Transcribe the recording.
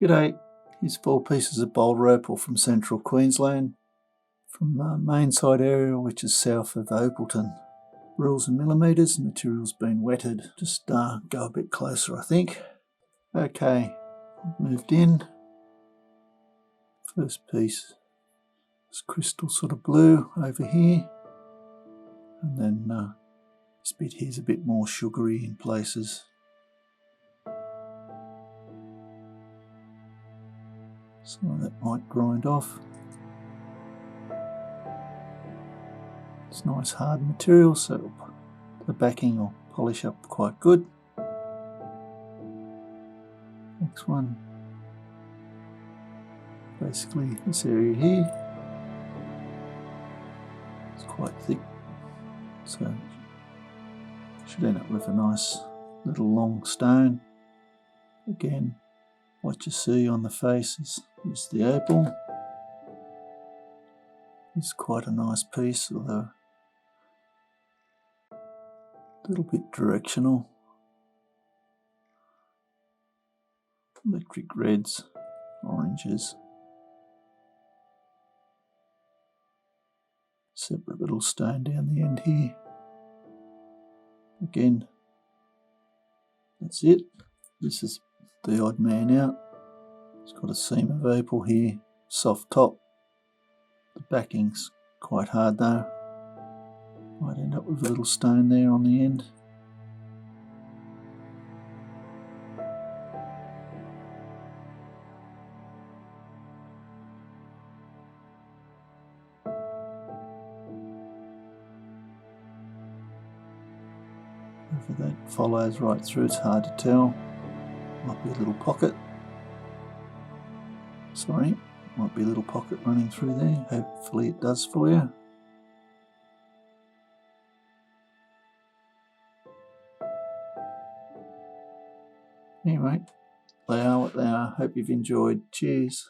G'day, here's 4 pieces of Boulder Opal from central Queensland, from main side area which is south of Opalton. Rules in millimetres, material's been wetted. Just go a bit closer I think. Okay, moved in. First piece is crystal sort of blue over here, and then this bit here's a bit more sugary in places. Some of that might grind off. It's nice hard material, so the backing will polish up quite good. Next one, basically this area here, it's quite thick, so should end up with a nice little long stone. Again, what you see on the face is the opal. It's quite a nice piece, although a little bit directional. Electric reds, oranges. Separate little stone down the end here. Again, that's it. This is the odd man out. It's got a seam of opal here, soft top. The backing's quite hard though. Might end up with a little stone there on the end. Whether that follows right through, it's hard to tell. Might be a little pocket. Sorry, might be a little pocket running through there. Hopefully it does for you. Anyway, they are what they are. Hope you've enjoyed. Cheers.